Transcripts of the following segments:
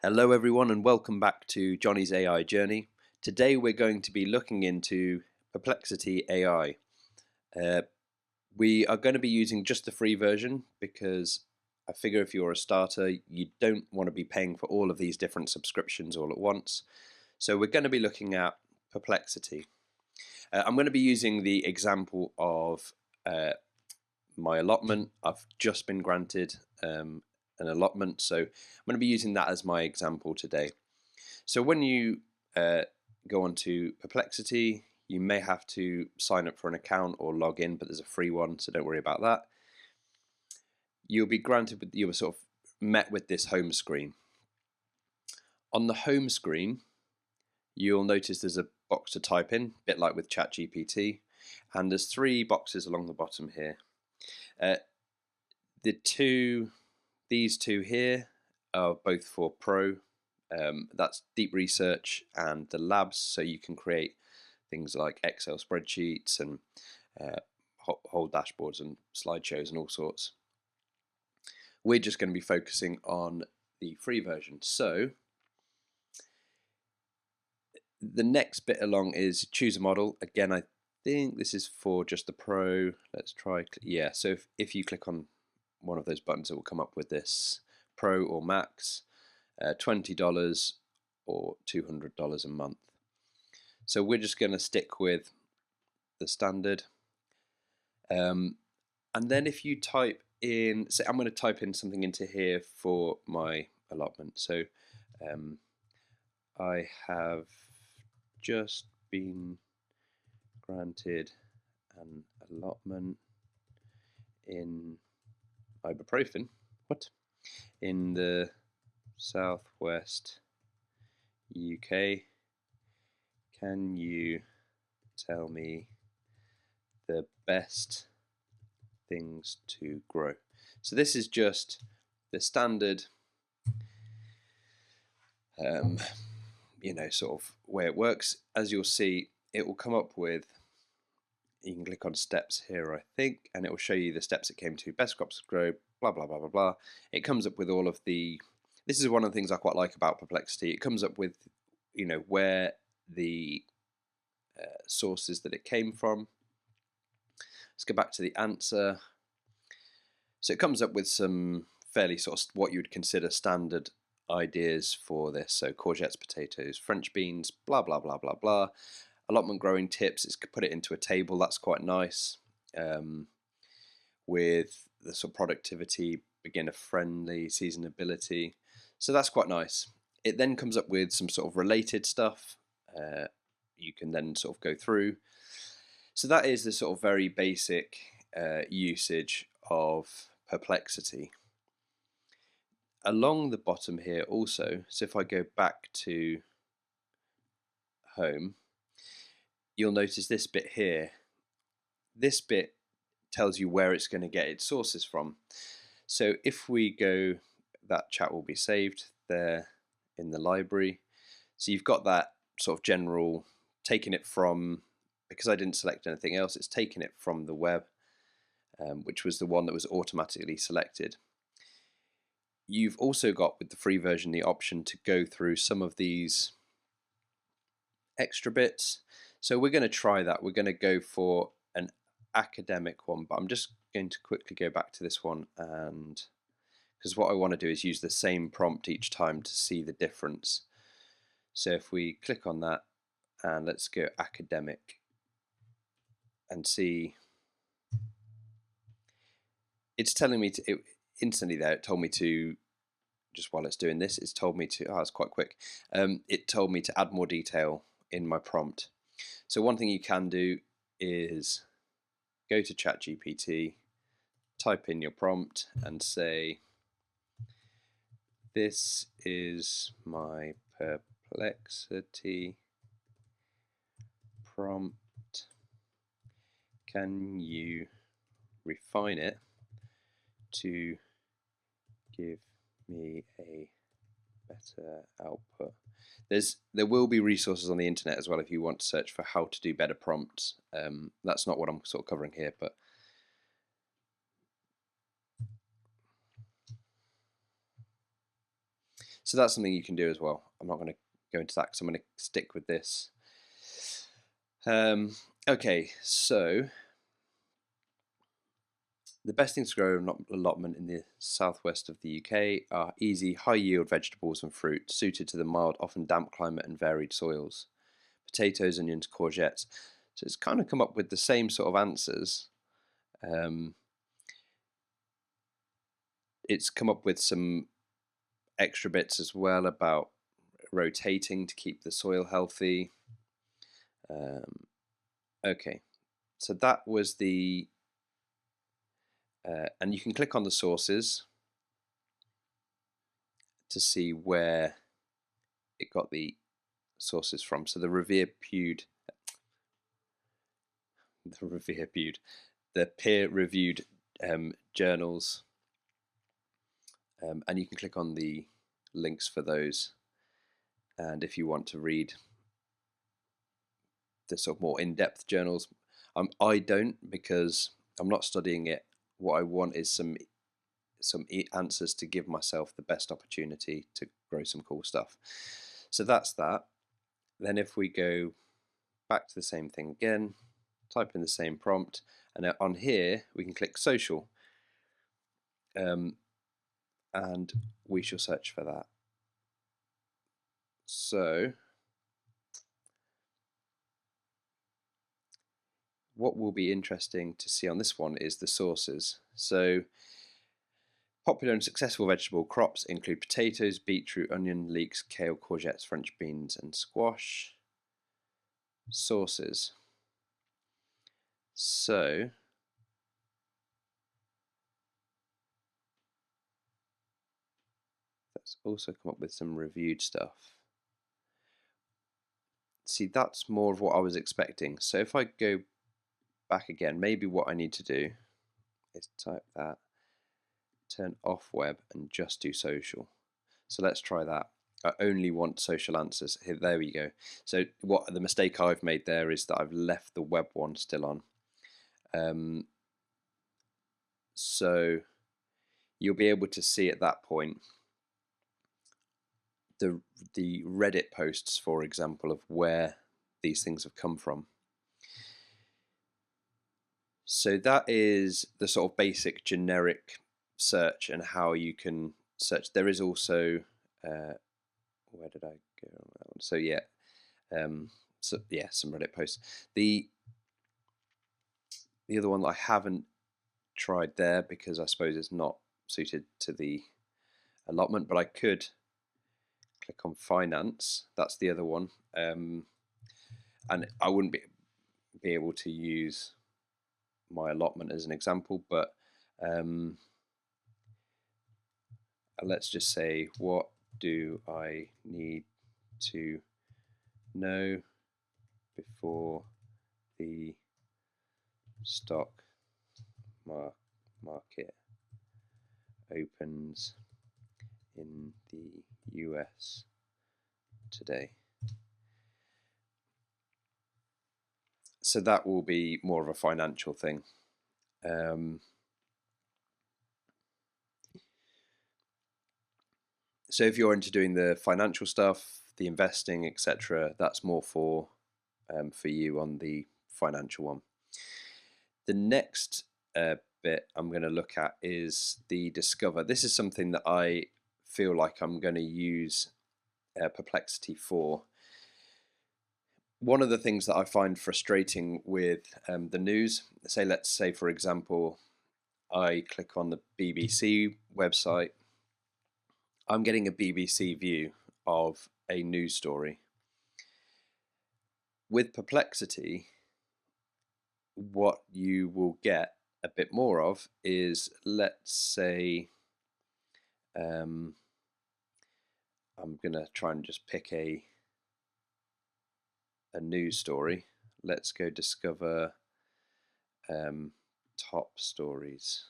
Hello everyone and welcome back to Johnny's AI Journey. Today we're going to be looking into Perplexity AI. We are going to be using just the free version because I figure if you're a starter you don't want to be paying for all of these different subscriptions all at once. So we're going to be looking at Perplexity. I'm going to be using the example of my allotment. I've just been granted an allotment, so I'm going to be using that as my example today. So when you go onto Perplexity, you may have to sign up for an account or log in, but there's a free one, so don't worry about that. You'll be granted, you'll sort of met with this home screen. On the home screen, you'll notice there's a box to type in, a bit like with ChatGPT, and there's three boxes along the bottom here. These two here are both for Pro. That's deep research and the labs, so you can create things like Excel spreadsheets and whole dashboards and slideshows and all sorts. We're just going to be focusing on the free version. So the next bit along is choose a model. Again, I think this is for just the Pro. Let's try, yeah, so if you click on one of those buttons, it will come up with this Pro or Max, $20 or $200 a month. So we're just going to stick with the standard. And then if you type in, say I'm going to type in something into here for my allotment. So I have just been granted an allotment in ibuprofen. What? In the southwest UK. Can you tell me the best things to grow? So this is just the standard, sort of way it works. As you'll see, it will come up with, you can click on steps here, I think, and it will show you the steps it came to. Best crops to grow, blah, blah, blah, blah, blah. It comes up with all of the, this is one of the things I quite like about Perplexity. It comes up with, where the sources that it came from. Let's go back to the answer. So it comes up with some fairly sort of what you would consider standard ideas for this. So courgettes, potatoes, French beans, blah, blah, blah, blah, blah. Allotment growing tips, it's put it into a table. That's quite nice. With the sort of productivity, beginner friendly, seasonability. So that's quite nice. It then comes up with some sort of related stuff. You can then sort of go through. So that is the sort of very basic usage of Perplexity. Along the bottom here also, so if I go back to home, you'll notice this bit here. This bit tells you where it's going to get its sources from. So if we go, that chat will be saved there in the library. So you've got that sort of general, taking it from, because I didn't select anything else, it's taken it from the web, which was the one that was automatically selected. You've also got, with the free version, the option to go through some of these extra bits. So we're going to try that. We're going to go for an academic one, but I'm just going to quickly go back to this one, and because what I want to do is use the same prompt each time to see the difference. So if we click on that and let's go academic and see, it's telling me to, instantly there it told me to, just while it's doing this, it's told me to, it's quite quick, it told me to add more detail in my prompt. So one thing you can do is go to ChatGPT, type in your prompt and say, this is my Perplexity prompt. Can you refine it to give me a better output? There will be resources on the internet as well if you want to search for how to do better prompts. That's not what I'm sort of covering here, but So that's something you can do as well. I'm not going to go into that because I'm going to stick with this. Okay, so the best things to grow in allotment in the southwest of the UK are easy, high-yield vegetables and fruit suited to the mild, often damp climate and varied soils. Potatoes, onions, courgettes. So it's kind of come up with the same sort of answers. It's come up with some extra bits as well about rotating to keep the soil healthy. Okay, so that was the and you can click on the sources to see where it got the sources from. So the peer-reviewed journals, and you can click on the links for those. And if you want to read the sort of more in-depth journals, I don't, because I'm not studying it. What I want is some answers to give myself the best opportunity to grow some cool stuff. So that's that. Then if we go back to the same thing again, type in the same prompt, and on here we can click social, and we shall search for that. So what will be interesting to see on this one is the sources. So popular and successful vegetable crops include potatoes, beetroot, onion, leeks, kale, courgettes, French beans, and squash. Sources. So let's also come up with some reviewed stuff. See, that's more of what I was expecting. So if I go back again, maybe what I need to do is type that, turn off web, and just do social. So let's try that. I only want social answers. Here, there we go. So what the mistake I've made there is that I've left the web one still on. So you'll be able to see at that point the Reddit posts, for example, of where these things have come from. So that is the sort of basic generic search and how you can search. There is also where did I go on that one? So yeah, some Reddit posts. The other one that I haven't tried there because I suppose it's not suited to the allotment, but I could click on finance. That's the other one, and I wouldn't be able to use my allotment as an example, but let's just say, what do I need to know before the stock market opens in the US today? So that will be more of a financial thing. So if you're into doing the financial stuff, the investing, etc., that's more for you on the financial one. The next bit I'm going to look at is the discover. This is something that I feel like I'm going to use Perplexity for. One of the things that I find frustrating with the news, let's say for example, I click on the BBC website, I'm getting a BBC view of a news story. With Perplexity, what you will get a bit more of is, let's say, I'm going to try and just pick a news story. Let's go discover top stories.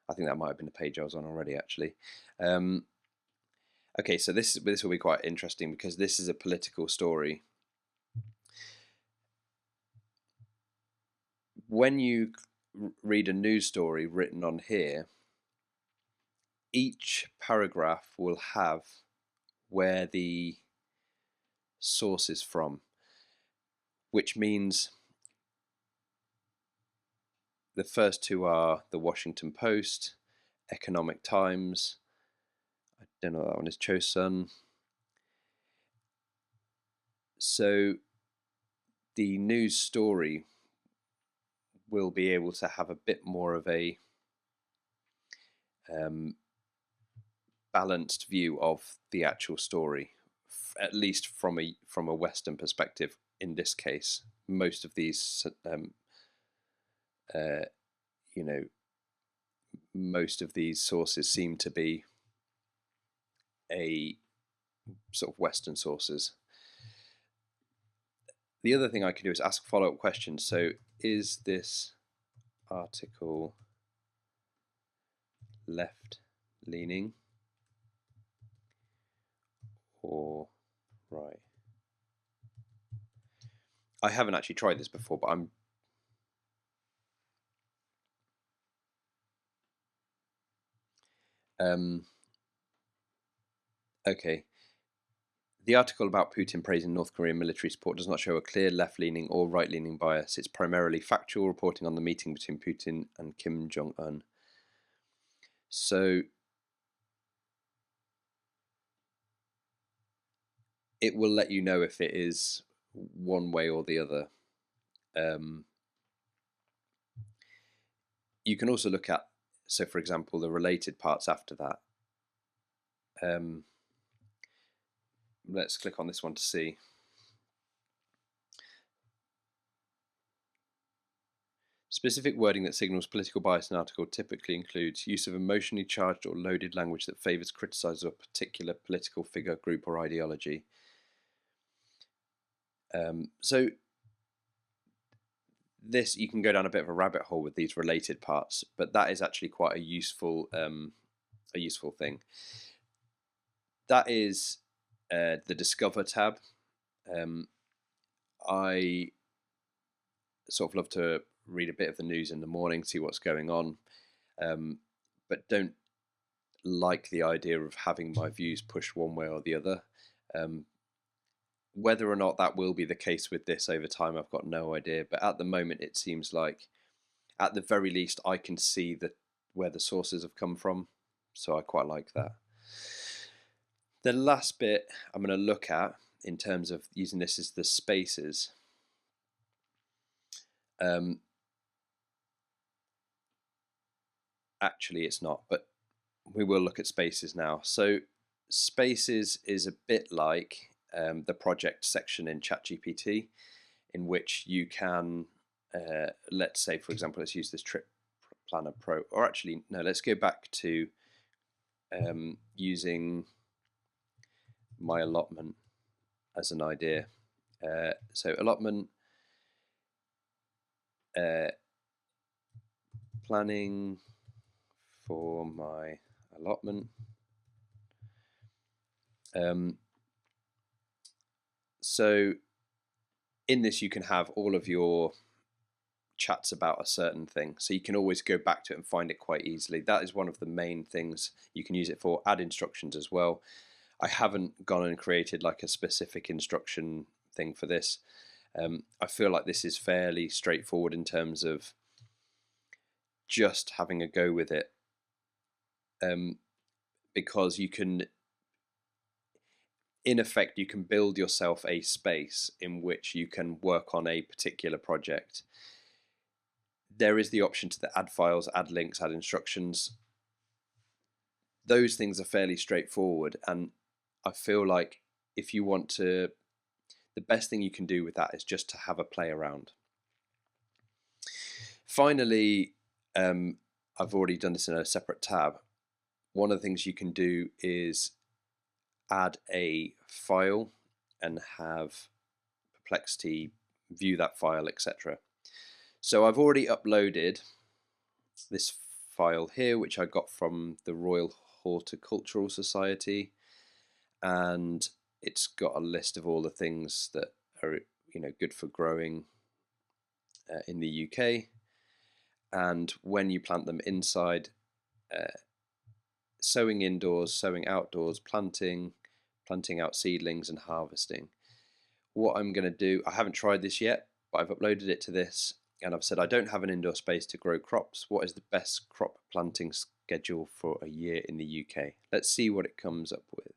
I think that might have been the page I was on already, actually. Okay, so this will be quite interesting because this is a political story. When you read a news story written on here, each paragraph will have where the source is from, which means the first two are the Washington Post, Economic Times. I don't know what that one is, Chosun. So the news story will be able to have a bit more of a balanced view of the actual story, at least from a Western perspective. In this case, most of these, you know, most of these sources seem to be a sort of Western sources. The other thing I can do is ask follow-up questions. So, is this article left-leaning or right? I haven't actually tried this before, but I'm okay. The article about Putin praising North Korean military support does not show a clear left-leaning or right-leaning bias. It's primarily factual reporting on the meeting between Putin and Kim Jong-un. So it will let you know if it is one way or the other. You can also look at, so for example, the related parts after that. Let's click on this one to see. Specific wording that signals political bias in an article typically includes use of emotionally charged or loaded language that favours criticising a particular political figure, group, or ideology. So this, you can go down a bit of a rabbit hole with these related parts, but that is actually quite a useful thing. That is the Discover tab. I sort of love to read a bit of the news in the morning, see what's going on, but don't like the idea of having my views pushed one way or the other. Whether or not that will be the case with this over time, I've got no idea. But at the moment, it seems like, at the very least, I can see where the sources have come from. So I quite like that. The last bit I'm going to look at in terms of using this is the spaces. Actually, it's not, but we will look at spaces now. So spaces is a bit like the project section in ChatGPT, in which you can, let's say, for example, let's use this Trip Planner Pro, or actually, no, let's go back to using my allotment as an idea. So allotment, planning for my allotment. So in this, you can have all of your chats about a certain thing, so you can always go back to it and find it quite easily. That is one of the main things you can use it for. Add instructions as well. I haven't gone and created like a specific instruction thing for this. I feel like this is fairly straightforward in terms of just having a go with it, because you can, in effect, you can build yourself a space in which you can work on a particular project. There is the option to add files, add links, add instructions. Those things are fairly straightforward, and I feel like if you want to, the best thing you can do with that is just to have a play around. Finally, I've already done this in a separate tab. One of the things you can do is add a file and have Perplexity view that file, etc. So I've already uploaded this file here, which I got from the Royal Horticultural Society, and it's got a list of all the things that are good for growing in the UK, and when you plant them inside, sowing indoors, sowing outdoors, planting, planting out seedlings and harvesting. What I'm going to do, I haven't tried this yet, but I've uploaded it to this and I've said I don't have an indoor space to grow crops. What is the best crop planting schedule for a year in the UK? Let's see what it comes up with.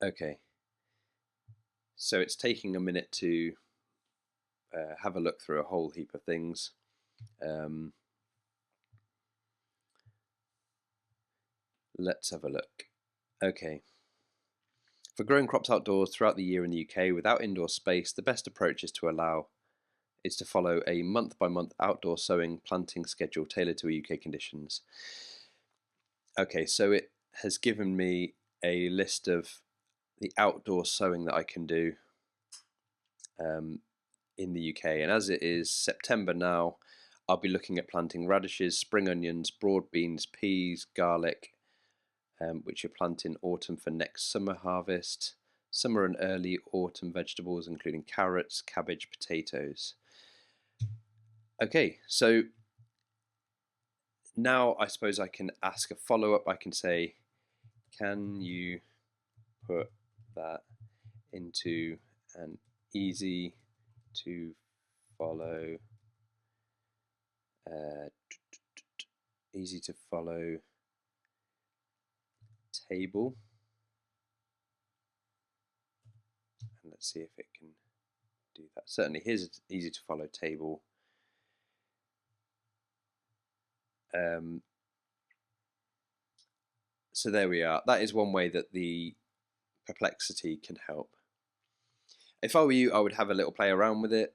Okay, so it's taking a minute to have a look through a whole heap of things. Let's have a look. Okay. For growing crops outdoors throughout the year in the UK without indoor space, the best approach is to follow a month-by-month outdoor sowing planting schedule tailored to UK conditions. Okay, so it has given me a list of the outdoor sowing that I can do in the UK, and as it is September now, I'll be looking at planting radishes, spring onions, broad beans, peas, garlic, which are planted in autumn for next summer harvest, summer and early autumn vegetables including carrots, cabbage, potatoes. Okay, so now I suppose I can ask a follow-up. I can say, can you put that into an easy to follow table, and let's see if it can do that. Certainly here's an easy to follow table. So there we are. That is one way that the Perplexity can help. If I were you, I would have a little play around with it,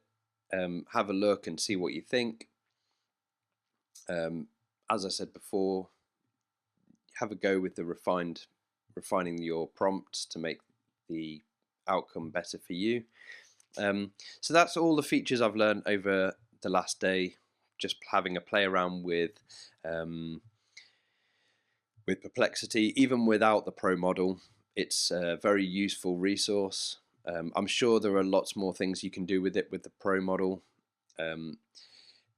have a look and see what you think. As I said before, have a go with the refining your prompts to make the outcome better for you. So that's all the features I've learned over the last day, just having a play around with Perplexity. Even without the Pro model, it's a very useful resource. I'm sure there are lots more things you can do with it with the Pro model.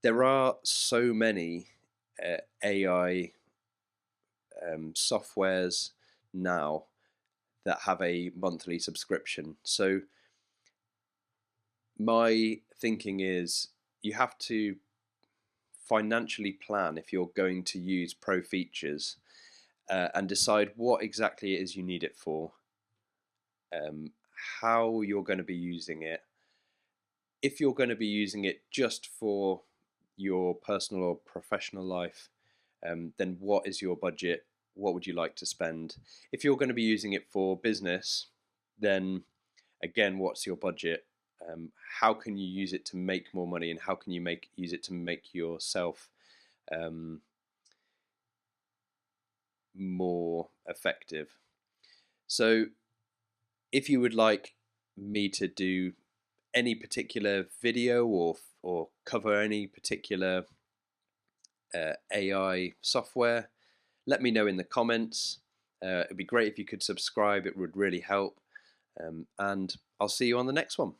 There are so many AI softwares now that have a monthly subscription. So my thinking is you have to financially plan if you're going to use Pro features and decide what exactly it is you need it for, how you're going to be using it. If you're going to be using it just for your personal or professional life, then what is your budget? What would you like to spend? If you're going to be using it for business, then again, what's your budget? How can you use it to make more money, and how can you use it to make yourself more effective? So if you would like me to do any particular video or cover any particular AI software, let me know in the comments. It'd be great if you could subscribe. It would really help. And I'll see you on the next one.